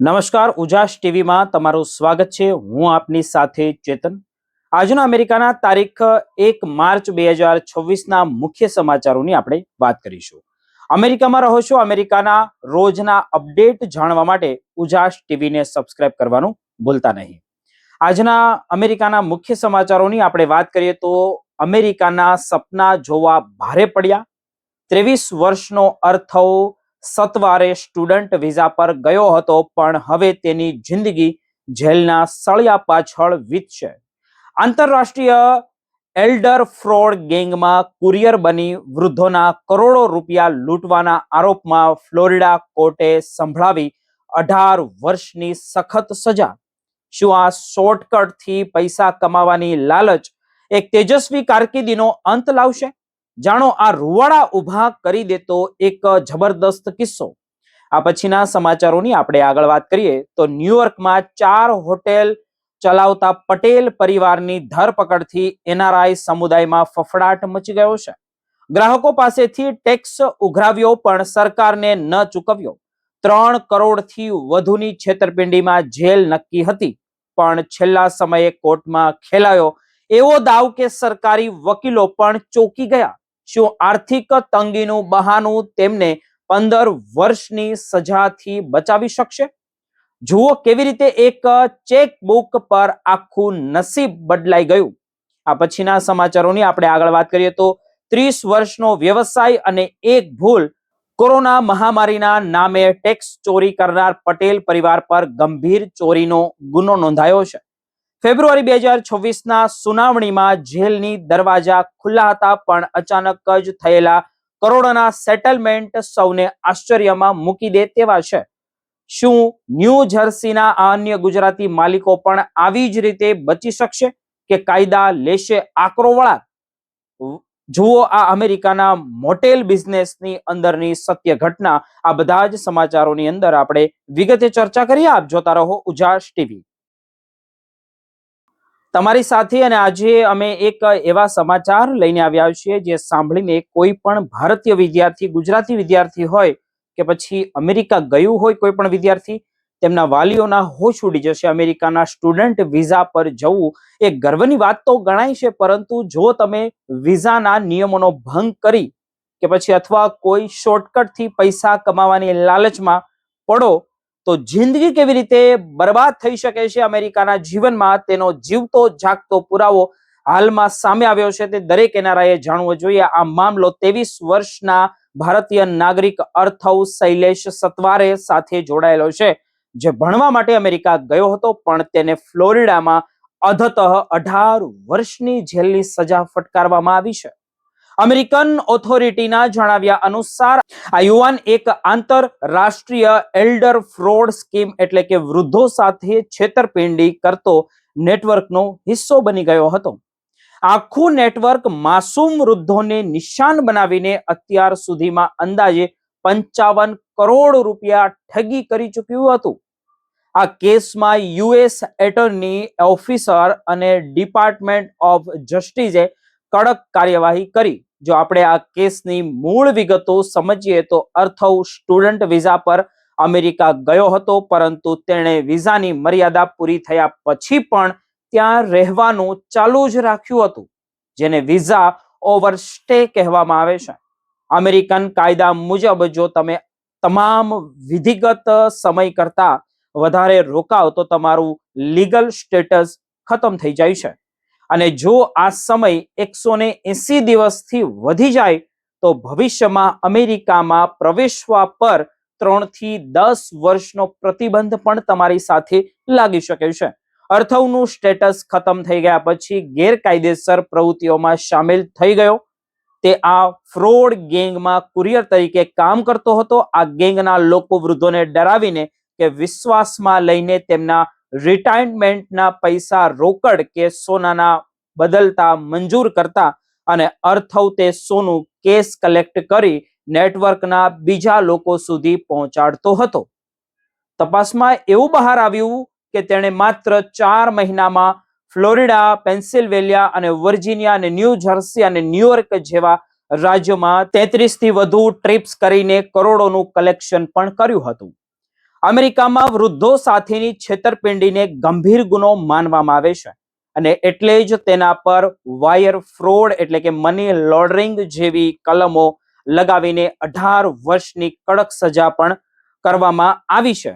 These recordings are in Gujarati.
નમસ્કાર, ઉજાસ ટીવીમાં તમારું સ્વાગત છે. હું આપની સાથે ચેતન. આજના અમેરિકાના તારીખ 1 માર્ચ 2026ના મુખ્ય સમાચારોની આપણે વાત કરીશું. અમેરિકામાં રહો છો, અમેરિકાના રોજના અપડેટ જાણવા માટે ઉજાસ ટીવીને સબસ્ક્રાઇબ કરવાનું ભૂલતા નહીં. આજના અમેરિકાના મુખ્ય સમાચારોની આપણે વાત કરીએ તો અમેરિકાના સપના જોવા ભારે પડ્યા. 23 વર્ષનો અર્થવ સતવારે સ્ટુડન્ટ વિઝા પર ગયો હતો, પણ હવે તેની જિંદગી જેલના સળિયા પાછળ વીતશે. આંતરરાષ્ટ્રીય એલ્ડર ફ્રોડ ગેંગમાં કુરિયર બની વૃદ્ધોના કરોડો રૂપિયા લૂંટવાના આરોપમાં ફ્લોરિડા કોર્ટે સંભળાવી 18 વર્ષની સખત સજા. શું આ શોર્ટકટથી પૈસા કમાવાની લાલચ એક તેજસ્વી કારકિર્દીનો અંત લાવશે? જાણો આ રૂવાડા ઉભા કરી દેતો એક જબરદસ્ત કિસ્સો. આ પછીના સમાચારોની આપણે આગળ વાત કરીએ તો ન્યુયોર્કમાં 4 હોટેલ ચલાવતા પટેલ પરિવારની ધરપકડથી એનઆરઆઈ સમુદાયમાં ફફડાટ મચી ગયો છે. ગ્રાહકો પાસેથી ટેક્સ ઉઘરાવ્યો પણ સરકારને ન ચૂકવ્યો. 3 કરોડથી વધુની છેતરપિંડીમાં જેલ નક્કી હતી, પણ છેલ્લા સમયે કોર્ટમાં ખેલાયો એવો દાવ કે સરકારી વકીલો પણ ચોંકી ગયા. શું આર્થિક તંગીનું બહાનું તેમને 15 વર્ષની સજાથી બચાવી શકશે? જુઓ કેવી રીતે એક ચેકબુક પર આખું નસીબ બદલાઈ ગયું. આ પછીના સમાચારોની આપણે આગળ વાત કરીએ તો 30 વર્ષનો વ્યવસાય અને એક ભૂલ. કોરોના મહામારીના નામે ટેક્સ ચોરી કરનાર પટેલ પરિવાર પર ગંભીર ચોરીનો ગુનો નોંધાયો છે. ફેબ્રુઆરી 2026ના સુનાવણીમાં જેલની દરવાજા ખુલ્લા હતા, પણ અચાનક જ થયેલા કરોડોના સેટલમેન્ટ સૌને આશ્ચર્યમાં મૂકી દે તેવા છે. શું ન્યૂ જર્સીના અન્ય ગુજરાતી માલિકો પણ આવી જ રીતે બચી શકશે કે કાયદા લેશે આકરો વળાંક? જુઓ આ અમેરિકાના મોટેલ બિઝનેસની અંદરની સત્ય ઘટના. આ બધા જ સમાચારોની અંદર આપણે વિગતે ચર્ચા કરીએ. આપ જોતા રહો ઉજાસ ટીવી. તમારી સાથે અને આજે અમે એક એવા સમાચાર લઈને આવ્યા છીએ જે સાંભળીને કોઈ પણ ભારતીય વિદ્યાર્થી, ગુજરાતી વિદ્યાર્થી હોય કે પછી અમેરિકા ગયું હોય કોઈ પણ વિદ્યાર્થી, તેમના વાલીઓના હોશ ઉડી જશે. અમેરિકાના સ્ટુડન્ટ વિઝા પર જવું એ ગર્વની વાત તો ગણાય છે, પરંતુ જો તમે વિઝાના નિયમોનો ભંગ કરી કે પછી અથવા કોઈ શોર્ટકટથી પૈસા કમાવાની લાલચમાં પડો તો જિંદગી કેવી રીતે બરબાદ થઈ શકે છે અમેરિકાના જીવનમાં, તેનો જીવતો જાગતો પુરાવો હાલમાં સામે આવ્યો છે. તે દરેક એનઆરઆઈએ જાણવો જોઈએ. આ મામલો 23 વર્ષના ભારતીય નાગરિક અર્થવ શૈલેષ સતવારે સાથે જોડાયેલો છે, જે ભણવા માટે અમેરિકા ગયો હતો, પણ તેને ફ્લોરિડામાં અધતઃ 18 વર્ષની જેલની સજા ફટકારવામાં આવી છે. અમેરિકન ઓથોરિટીના જણાવ્યા અનુસાર આ યુવાન એક આંતરરાષ્ટ્રીય એલ્ડર ફ્રોડ સ્કીમ એટલે કે વૃદ્ધો સાથે છેતરપિંડી કરતો નેટવર્કનો હિસ્સો બની ગયો હતો. આખું નેટવર્ક માસૂમ વૃદ્ધોને નિશાન બનાવીને અત્યાર સુધીમાં અંદાજે 55 કરોડ રૂપિયા ઠગી કરી ચૂક્યું હતું. આ કેસમાં યુએસ એટર્ની ઓફિસર અને ડિપાર્ટમેન્ટ ઓફ જસ્ટિસે કડક કાર્યવાહી કરી. જો આપણે આ કેસની મૂળ વિગતો સમજીએ તો અર્થવ સ્ટુડન્ટ વિઝા પર અમેરિકા ગયો હતો, પરંતુ તેણે વિઝાની મર્યાદા પૂરી થયા પછી પણ ત્યાં રહેવાનું ચાલુ જ રાખ્યું હતું, જેને વિઝા ઓવરસ્ટે કહેવામાં આવે છે. અમેરિકન કાયદા મુજબ જો તમે તમામ વિધિગત સમય કરતા વધારે રોકાવ તો તમારું લીગલ સ્ટેટસ ખતમ થઈ જાય છે, અને જો આ સમય 180 દિવસથી વધી જાય તો ભવિષ્યમાં અમેરિકામાં પ્રવેશવા પર 3 થી 10 વર્ષનો પ્રતિબંધ પણ તમારી સાથે લાગી શકે છે. અર્થવનું સ્ટેટસ ખતમ થઈ ગયા પછી ગેરકાયદેસર પ્રવૃત્તિઓમાં સામેલ થઈ ગયો. તે આ ફ્રોડ ગેંગમાં કુરિયર તરીકે કામ કરતો હતો. આ ગેંગના લોકો વૃદ્ધોને ડરાવીને કે વિશ્વાસમાં લઈને તેમના રિટાયરમેન્ટના પૈસા રોકડ કે સોનાના બદલતા મંજૂર કરતા, અને અર્થવ તે સોનું કેસ કલેક્ટ કરી નેટવર્કના બીજા લોકો સુધી પહોંચાડતો હતો. તપાસમાં એવું બહાર આવ્યું કે તેણે માત્ર 4 મહિનામાં ફ્લોરિડા, પેન્સિલ્વેનિયા અને વર્જિનિયા અને ન્યૂ જર્સી અને ન્યુયોર્ક જેવા રાજ્યોમાં 33 થી વધુ ટ્રીપ્સ કરીને કરોડોનું કલેક્શન પણ કર્યું હતું. અમેરિકામાં વૃદ્ધો સાથેની છેતરપિંડીને ગંભીર ગુનો માનવામાં આવે છે અને એટલે જ તેના પર વાયર ફ્રોડ એટલે કે મની લોન્ડરિંગ જેવી કલમો લગાવીને 18 વર્ષની કડક સજા પણ કરવામાં આવી છે.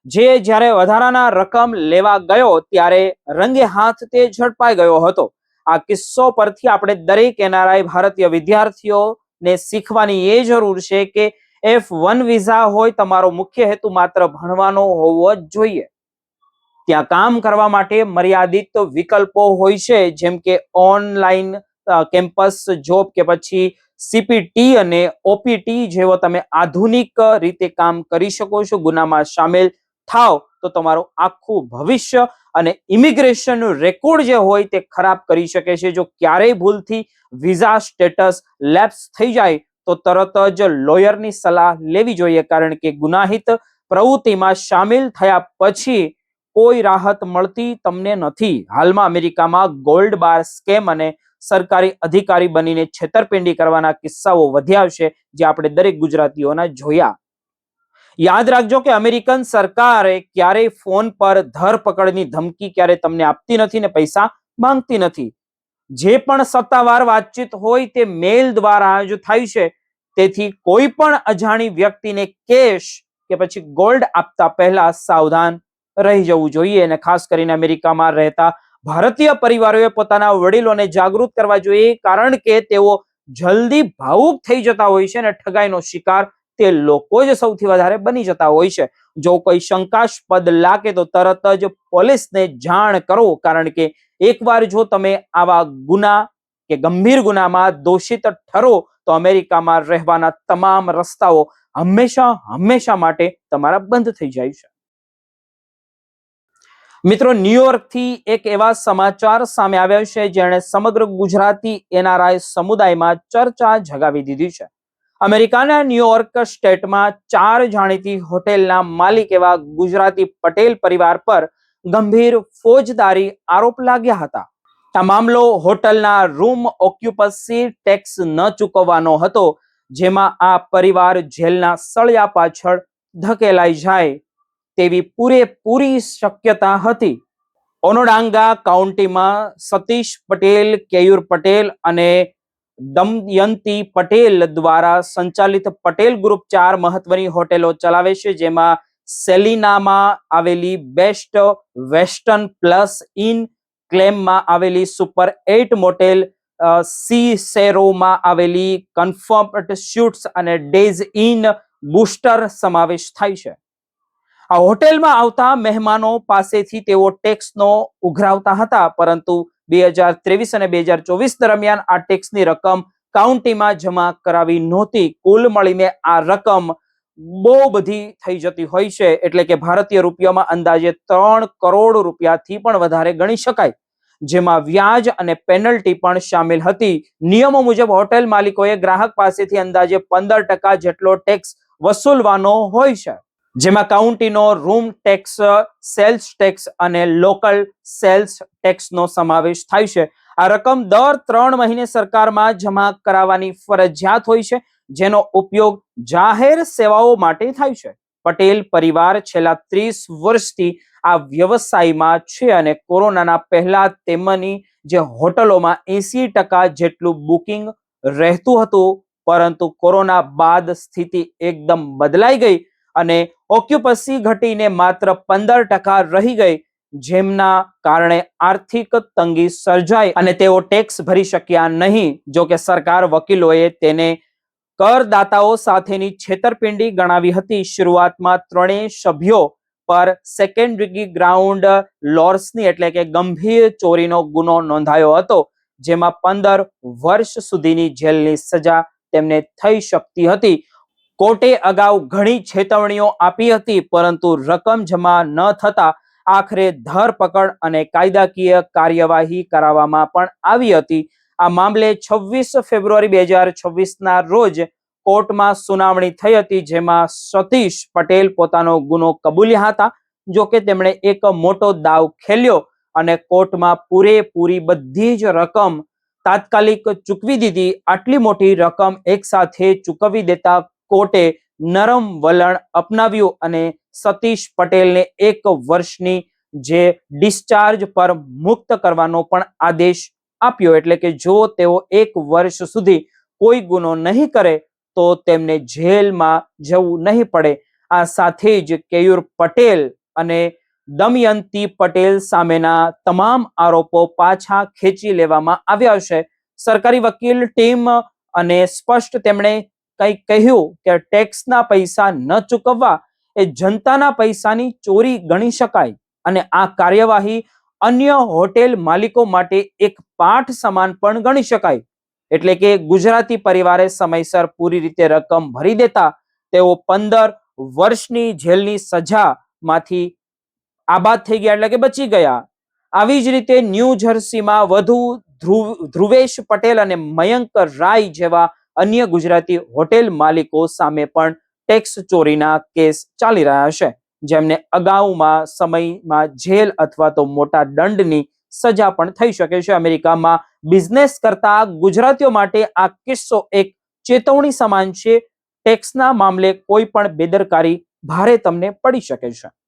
જે જ્યારે વધારાના રકમ લેવા ગયો ત્યારે રંગે હાથ તે ઝડપાઈ ગયો હતો. આ કિસ્સો પરથી આપણે દરેક એનઆરઆઈ ભારતીય વિદ્યાર્થીઓને શીખવાની એ જરૂર છે કે F1 વિઝા હોય, તમારો મુખ્ય હેતુ માત્ર ભણવાનો હોવો જ જોઈએ. ત્યાં કામ કરવા માટે મર્યાદિત વિકલ્પો હોય છે, જેમ કે ઓનલાઈન કેમ્પસ જોબ કે પછી CPT અને OPT જેવો તમે આધુનિક રીતે કામ કરી શકો છો. ગુનામાં સામેલ થાવ તો તમારું આખું ભવિષ્ય અને ઇમિગ્રેશનનું રેકોર્ડ જે હોય તે ખરાબ કરી શકે છે. જો ક્યારેય ભૂલથી વિઝા સ્ટેટસ લેપ્સ થઈ જાય તો તરત જ લોયરની સલાહ લેવી જોઈએ, કારણ કે ગુનાહિત પ્રવૃત્તિમાં સામેલ થયા પછી કોઈ રાહત મળતી તમને નથી. હાલમાં અમેરિકામાં ગોલ્ડ બાર સ્કેમ અને સરકારી અધિકારી બનીને છેતરપિંડી કરવાના કિસ્સાઓ વધ્યા છે, જે આપણે દરેક ગુજરાતીઓના જોયા. યાદ રાખજો કે અમેરિકન સરકારે ક્યારેય ફોન પર ધરપકડની ધમકી ક્યારે તમને આપતી નથી ને પૈસા માંગતી નથી. જે પણ સત્તાવાર વાતચીત હોય તે મેલ દ્વારા જ થાય છે. તેથી કોઈ પણ અજાણી વ્યક્તિને કેશ કે પછી ગોલ્ડ આપતા પહેલા સાવધાન રહી જવું જોઈએ. અને ખાસ કરીને અમેરિકામાં રહેતા ભારતીય પરિવારોએ પોતાના વડીલોને જાગૃત કરવા જોઈએ, કારણ કે તેઓ જલ્દી ભાવુક થઈ જતા હોય છે અને ઠગાઈનો શિકાર તે લોકો જ સૌથી વધારે બની જતા હોય છે. જો કોઈ શંકાસ્પદ લાગે તો તરત જ પોલીસને જાણ કરો, કારણ કે એકવાર જો તમે આવા ગુના કે ગંભીર ગુનામાં દોષિત ઠરો તો અમેરિકામાં રહેવાના તમામ રસ્તાઓ હંમેશા માટે તમારા બંધ થઈ જાય છે. મિત્રો, ન્યુયોર્કથી એક એવા સમાચાર સામે આવ્યા છે જેણે સમગ્ર ગુજરાતી એનઆરઆઈ સમુદાયમાં ચર્ચા જગાવી દીધી છે. અમેરિકાના ન્યુયોર્ક સ્ટેટમાં 4 જાણીતી હોટેલના માલિક એવા ગુજરાતી પટેલ પરિવાર પર ગંભીર ફોજદારી આરોપ લાગ્યા હતા. આ મામલો હોટલના રૂમ ઓક્યુપન્સી ટેક્સ ન ચૂકવવાનો હતો, જેમાં આ પરિવાર જેલના સળિયા પાછળ ધકેલાઈ જાય તેવી પૂરેપૂરી શક્યતા હતી. ઓનોડાંગા કાઉન્ટીમાં સતીશ પટેલ, કેયુર પટેલ અને દમયંતી પટેલ દ્વારા સંચાલિત પટેલ ગ્રુપ 4 મહત્વની હોટેલો ચલાવે છે, જેમાં સેલિનામાં આવેલી બેસ્ટ વેસ્ટર્ન પ્લસ ઇન, ક્લેમમાં આવેલી સુપર 8 મોટેલ, સીસેરોમાં આવેલી કન્ફર્ટ સ્યુટ્સ અને ડેઝ ઇન બુસ્ટર સમાવેશ થાય છે. આ હોટેલમાં આવતા મહેમાનો પાસેથી તેઓ ટેક્સનો ઉઘરાવતા હતા, પરંતુ 2023 અને 2024 દરમિયાન આ ટેક્સની રકમ કાઉન્ટીમાં જમા કરાવી નહોતી. કુલ મળીને આ રકમ બહુ બધી થઈ જતી હોય છે, એટલે કે ભારતીય રૂપિયામાં અંદાજે 3 કરોડ રૂપિયાથી પણ વધારે ગણી શકાય, જેમાં વ્યાજ અને પેનલ્ટી પણ સામેલ હતી. નિયમો મુજબ હોટેલ માલિકોએ ગ્રાહક પાસેથી અંદાજે 15% જેટલો ટેક્સ વસૂલવાનો હોય છે, જેમાં કાઉન્ટીનો રૂમ ટેક્સ, સેલ્સ ટેક્સ અને લોકલ સેલ્સ ટેક્સનો સમાવેશ થાય છે. આ રકમ દર 3 મહિને સરકારમાં જમા કરાવવાની ફરજિયાત હોય છે, જેનો ઉપયોગ જાહેર સેવાઓ માટે થાય છે. પટેલ પરિવાર છેલ્લા 30 વર્ષથી આ વ્યવસાયમાં છે અને કોરોનાના પહેલા તેમની જે હોટલોમાં 80% જેટલું બુકિંગ રહેતું હતું, પરંતુ કોરોના બાદ સ્થિતિ એકદમ બદલાઈ ગઈ અને ઓક્યુપન્સી ઘટીને માત્ર 15% રહી ગઈ, જેમના કારણે આર્થિક તંગી સર્જાઈ અને તેઓ ટેક્સ ભરી શક્યા નહીં. જો કે સરકાર વકીલોએ તેને કરદાતાઓ સાથેની છેતરપિંડી ગણાવી હતી. શરૂઆતમાં 3 સભ્યો પર સેકન્ડ ડિગ્રી ગ્રાઉન્ડ લોર્સની એટલે કે ગંભીર ચોરીનો ગુનો નોંધાયો હતો, જેમાં 15 વર્ષ સુધીની જેલની સજા તેમને થઈ શકતી હતી. કોર્ટે અગાઉ ઘણી ચેતવણીઓ આપી હતી, પરંતુ રકમ જમા ન થતા આખરે ધરપકડ અને કાયદાકીય કાર્યવાહી કરાવવામાં પણ આવી હતી. આ મામલે 26 ફેબ્રુઆરી 2026ના રોજ કોર્ટમાં સુનાવણી થઈ હતી, જેમાં સતીશ પટેલ પોતાનો ગુનો કબૂલ્યા હતા. જો કે તેમણે એક મોટો દાવ ખેલ્યો અને કોર્ટમાં પૂરેપૂરી બધી જ રકમ તાત્કાલિક ચૂકવી દીધી. આટલી મોટી રકમ એક સાથે ચૂકવી દેતા કોર્ટે નરમ વલણ અપનાવ્યું અને સતીશ પટેલને 1 વર્ષની જે ડિસ્ચાર્જ પર મુક્ત કરવાનો પણ આદેશ આપ્યો, એટલે કે જો તેઓ 1 વર્ષ સુધી કોઈ ગુનો નહીં કરે તો તેમને જેલમાં જવું નહીં પડે. આ સાથે જ કેયુર પટેલ અને દમયંતી પટેલ સામેના તમામ આરોપો પાછા ખેંચી લેવામાં આવ્યા છે. સરકારી વકીલ ટીમ અને સ્પષ્ટ તેમણે કંઈક કહ્યું કે ટેક્સના પૈસા ન ચૂકવવા એ જનતાના પૈસાની ચોરી ગણી શકાય અને આ કાર્યવાહી અન્ય હોટેલ માલિકો માટે એક પાઠ સમાન પણ ગણી શકાય. એટલે કે ગુજરાતી પરિવારે સમયસર પૂરી રીતે રકમ ભરી દેતા તેઓ 15 વર્ષની જેલની સજામાંથી આબાદ થઈ ગયા, એટલે કે બચી ગયા. આવી જ રીતે ન્યૂ જર્સીમાં વધુ ધ્રુવેશ પટેલ અને મયંક રાય જેવા અન્ય ગુજરાતી હોટેલ માલિકો સામે પણ ટેક્સ ચોરીના કેસ ચાલી રહ્યા છે, જેમને અગાઉમાં સમયમાં જેલ અથવા તો મોટા દંડની સજા પણ થઈ શકે છે. અમેરિકામાં બિઝનેસ કરતા ગુજરાતીઓ માટે આ કિસ્સો એક ચેતવણી સમાન છે. ટેક્સના મામલે કોઈ પણ બેદરકારી ભારે તમને પડી શકે છે.